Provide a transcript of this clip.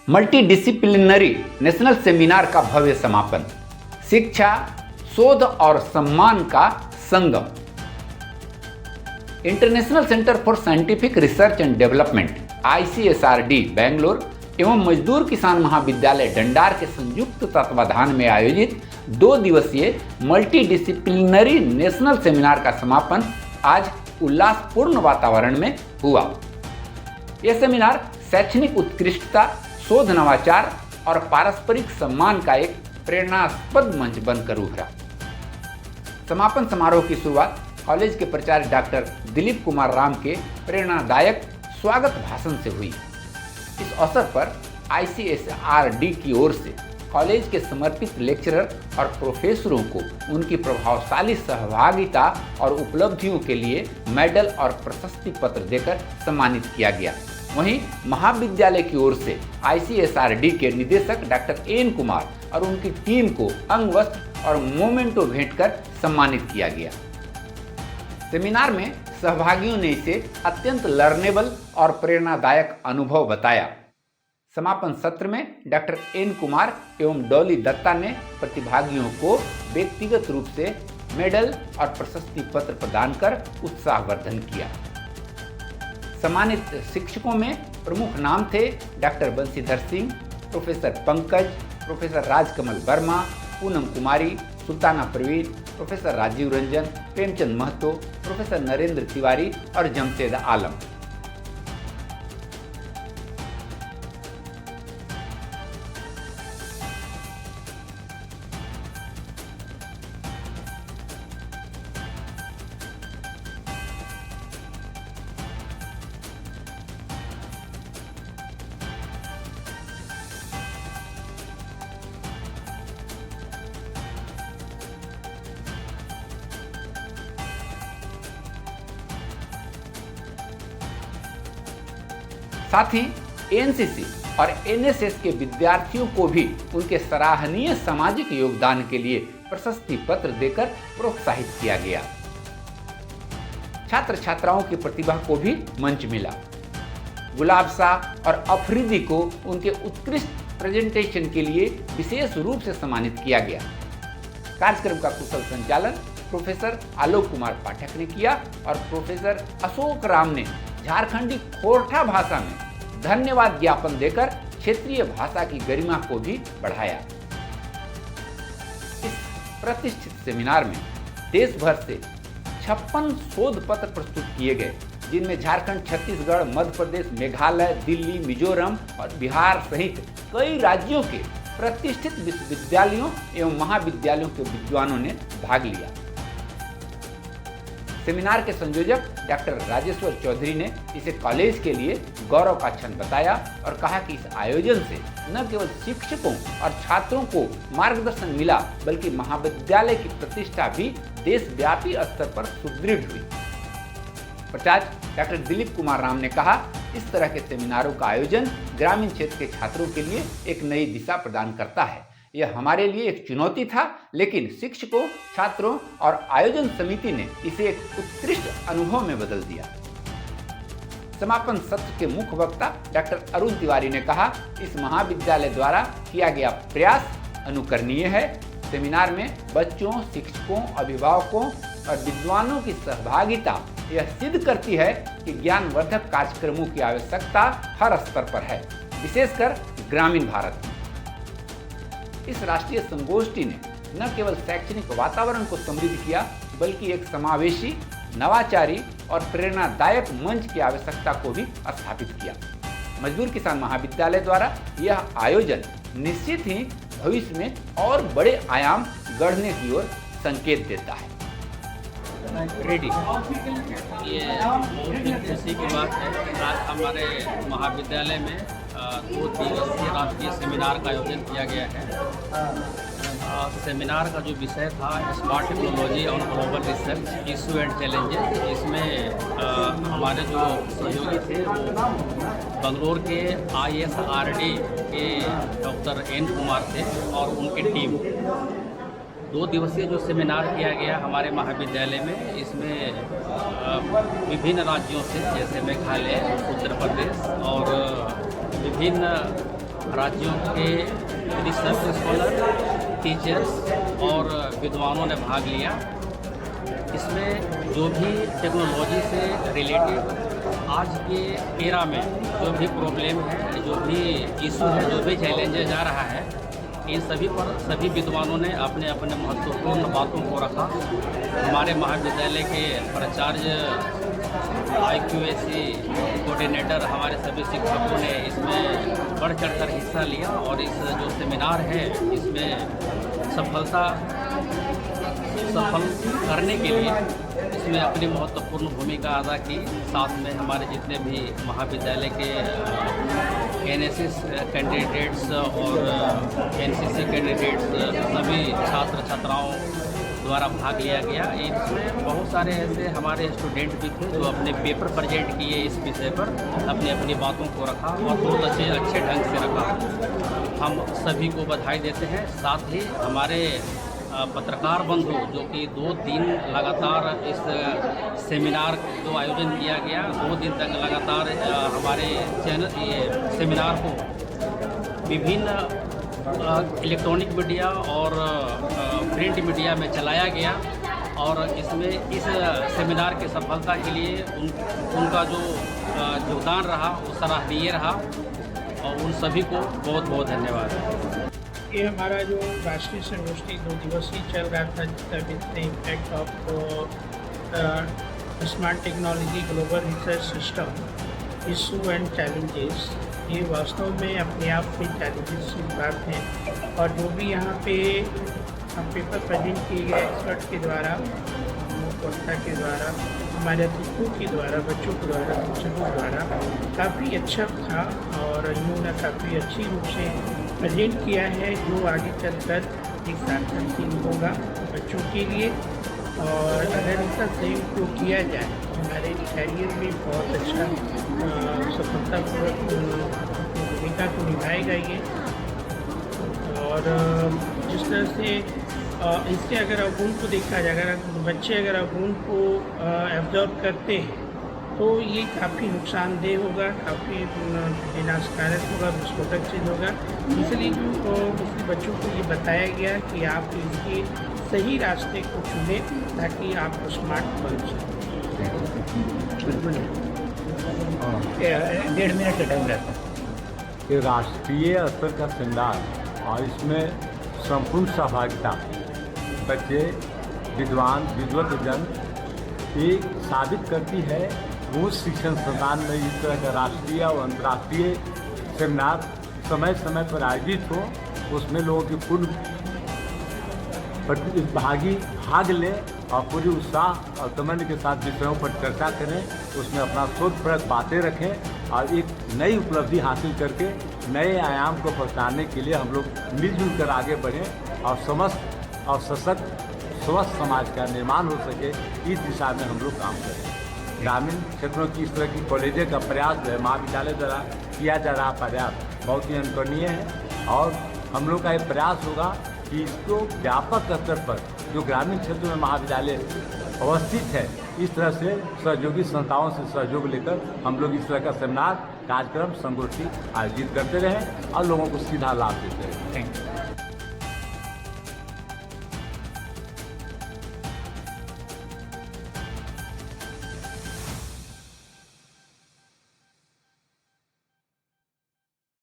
Multidisciplinary national seminar का भव्य समापन। शिक्षा, शोध और सम्मान का संगम। International centre for scientific research and development ICSRD Bangalore एवं मजदूर किसान महाविद्यालय डंडार के संयुक्त तत्वाधान में आयोजित 2 दिवसीय मल्टीडिसिप्लिनरी नेशनल सेमिनार का समापन आज उल्लासपूर्ण वातावरण में हुआ। यह सेमिनार शैक्षणिक उत्कृष्टता, शोध, नवाचार और पारस्परिक सम्मान का एक प्रेरणास्पद मंच बनकर उभरा। समापन समारोह की शुरुआत कॉलेज के प्राचार्य डॉक्टर दिलीप कुमार राम के प्रेरणादायक स्वागत भाषण से हुई। इस अवसर पर ICSRD की ओर से कॉलेज के समर्पित लेक्चरर और प्रोफेसरों को उनकी प्रभावशाली सहभागिता और उपलब्धियों के लिए मेडल और प्रशस्ति पत्र देकर सम्मानित किया गया। वहीं महाविद्यालय की ओर से ICSRD के निदेशक डॉक्टर N कुमार और उनकी टीम को अंग वस्त्र और मोमेंटो भेंट कर सम्मानित किया गया। सेमिनार में सहभागियों ने इसे अत्यंत लर्नेबल और प्रेरणादायक अनुभव बताया। समापन सत्र में डॉक्टर N कुमार एवं डॉली दत्ता ने प्रतिभागियों को व्यक्तिगत रूप से मेडल और प्रशस्ति पत्र प्रदान कर उत्साहवर्धन किया। सम्मानित शिक्षकों में प्रमुख नाम थे doctor Banshidhar Singh, professor Pankaj, professor Rajkamal Verma, Poonam Kumari, Sultana Parveen, professor Rajiv Ranjan, Premchand Mahto, professor Narendra Tiwari और जमशेद आलम। साथ ही NCC और NSS के विद्यार्थियों को भी उनके सराहनीय सामाजिक योगदान के लिए प्रशस्ति पत्र देकर प्रोत्साहित किया गया। छात्र छात्राओं की प्रतिभा को भी मंच मिला। गुलाब शाह और अफरीदी को उनके उत्कृष्ट प्रेजेंटेशन के लिए विशेष रूप से सम्मानित किया गया। कार्यक्रम का कुशल संचालन प्रोफेसर आलोक कुमार पाठक ने किया और प्रोफेसर अशोक राम ने झारखंडी खोरठा भाषा में धन्यवाद ज्ञापन देकर क्षेत्रीय भाषा की गरिमा को भी बढ़ाया। इस प्रतिष्ठित सेमिनार में देश भर से 56 शोध पत्र प्रस्तुत किए गए, जिनमें झारखंड, छत्तीसगढ़, मध्य प्रदेश, मेघालय, दिल्ली, मिजोरम और बिहार सहित कई राज्यों के प्रतिष्ठित विश्वविद्यालयों एवं महाविद्यालयों के विद्वानों ने भाग लिया। सेमिनार के संयोजक डॉक्टर राजेश्वर चौधरी ने इसे कॉलेज के लिए गौरव का क्षण बताया और कहा कि इस आयोजन से न केवल शिक्षकों और छात्रों को मार्गदर्शन मिला, बल्कि महाविद्यालय की प्रतिष्ठा भी देशव्यापी स्तर पर सुदृढ़ हुई। प्राचार्य डॉक्टर दिलीप कुमार राम ने कहा, इस तरह के सेमिनारों का आयोजन ग्रामीण क्षेत्र के छात्रों के लिए एक नई दिशा प्रदान करता है। यह हमारे लिए एक चुनौती था, लेकिन शिक्षकों, छात्रों और आयोजन समिति ने इसे एक उत्कृष्ट अनुभव में बदल दिया। समापन सत्र के मुख्य वक्ता डॉक्टर अरुण तिवारी ने कहा, इस महाविद्यालय द्वारा किया गया प्रयास अनुकरणीय है। सेमिनार में बच्चों, शिक्षकों, अभिभावकों और विद्वानों की सहभागिता यह सिद्ध करती है कि ज्ञानवर्धक कार्यक्रमों की आवश्यकता हर स्तर पर है, विशेषकर ग्रामीण भारत में। इस राष्ट्रीय संगोष्ठी ने न केवल शैक्षणिक वातावरण को समृद्ध किया, बल्कि एक समावेशी, नवाचारी और प्रेरणादायक मंच की आवश्यकता को भी स्थापित किया। मजदूर किसान महाविद्यालय द्वारा यह आयोजन निश्चित ही भविष्य में और बड़े आयाम गढ़ने की ओर संकेत देता है। रेडी ये बहुत खुशी की बात है। आज हमारे महाविद्यालय में 2 दिवसीय राष्ट्रीय सेमिनार का आयोजन किया गया है। सेमिनार का जो विषय था स्मार्ट टेक्नोलॉजी और global research issue and challenges. इसमें हमारे जो सहयोगी थे वो बंगलोर के ICSRD के डॉक्टर N कुमार थे और उनकी टीम। 2 दिवसीय जो सेमिनार किया गया हमारे महाविद्यालय में, इसमें विभिन्न राज्यों से जैसे मेघालय, उत्तर प्रदेश और विभिन्न राज्यों के रिसर्च स्कॉलर, टीचर्स और विद्वानों ने भाग लिया। इसमें जो भी टेक्नोलॉजी से रिलेटेड आज के एरा में जो भी प्रॉब्लम है, जो भी इशू है, जो भी चैलेंजेस आ रहा है, इन सभी पर सभी विद्वानों ने अपने अपने महत्वपूर्ण बातों को रखा। हमारे महाविद्यालय के प्राचार्य, IQAC कोऑर्डिनेटर, हमारे सभी शिक्षकों ने इसमें बढ़ चढ़कर हिस्सा लिया और इस जो सेमिनार है इसमें सफल करने के लिए इसमें अपनी महत्वपूर्ण भूमिका अदा की। साथ में हमारे जितने भी महाविद्यालय के NSS कैंडिडेट्स और NCC कैंडिडेट्स, सभी छात्र छात्राओं द्वारा भाग लिया गया। इसमें बहुत सारे ऐसे हमारे स्टूडेंट भी थे जो अपने पेपर प्रेजेंट किए, इस विषय पर अपनी अपनी बातों को रखा और बहुत अच्छे ढंग से रखा। हम सभी को बधाई देते हैं। साथ ही हमारे पत्रकार बंधु जो कि 2 दिन लगातार इस सेमिनार को आयोजन किया गया, 2 दिन तक लगातार हमारे चैनल ये सेमिनार को विभिन्न इलेक्ट्रॉनिक मीडिया और प्रिंट मीडिया में चलाया गया और इसमें इस सेमिनार की सफलता के लिए उनका जो योगदान रहा वो सराहनीय रहा और उन सभी को बहुत बहुत धन्यवाद। ये हमारा जो राष्ट्रीय संगोष्ठी 2 दिवसीय चल रहा था, जिसका impact of smart technology global research system issue and challenges, ये वास्तव में अपने आप में चैलेंजेस की बात है। और जो भी यहाँ पे पेपर प्रेजेंट किए गए एक्सपर्ट के द्वारा, वक्ता के द्वारा, हमारे अतिथियों के द्वारा, बच्चों के द्वारा, शिक्षकों द्वारा काफ़ी अच्छा था और इन्होंने काफ़ी अच्छी रूप से प्रेजेंट किया है, जो आगे चलकर एक सार्थक चीज़ होगा बच्चों के लिए। और अगर इसका सही उपयोग किया जाए हमारे कैरियर में बहुत अच्छा सफलतापूर्वक भूमिका को निभाएगा ये। और जिस तरह से इसके अगर अवगुण को देखा जाए, अगर बच्चे अगर अवगुण को एब्जॉर्ब करते हैं तो ये काफ़ी नुकसानदेह होगा, काफ़ी विनाशकारक होगा, विस्फोटक चीज़ होगा। इसलिए जो बच्चों को ये बताया गया कि आप इसके सही रास्ते को चुनें ताकि आप स्मार्ट बन सकें। 1.5 मिनट का टाइम रहता है। ये राष्ट्रीय स्तर का सेमिनार और इसमें संपूर्ण सहभागिता, बच्चे, विद्वान, विद्वतजन, ये साबित करती है उच्च शिक्षण संस्थान में इस तरह का राष्ट्रीय और अंतर्राष्ट्रीय सेमिनार समय समय पर आयोजित हो, उसमें लोगों की पूर्ण भाग लें और पूरी उत्साह और तमन्ना के साथ विषयों पर चर्चा करें, उसमें अपना शोधप्रद बातें रखें और एक नई उपलब्धि हासिल करके नए आयाम को पहचानने के लिए हम लोग मिलजुल कर आगे बढ़ें और समस्त और सशक्त स्वस्थ समाज का निर्माण हो सके, इस दिशा में हम लोग काम करें। ग्रामीण क्षेत्रों की इस तरह की कॉलेजों का प्रयास जो है महाविद्यालय द्वारा किया जा रहा प्रयास बहुत ही अनुकरणीय है और हम लोग का ये प्रयास होगा कि इसको व्यापक स्तर पर जो ग्रामीण क्षेत्रों में महाविद्यालय अवस्थित है, इस तरह से सहयोगी संस्थाओं से सहयोग लेकर हम लोग इस तरह का सेमिनार, कार्यक्रम, संगोष्ठी आयोजित करते रहें और लोगों को सीधा लाभ देते रहें। Thank you.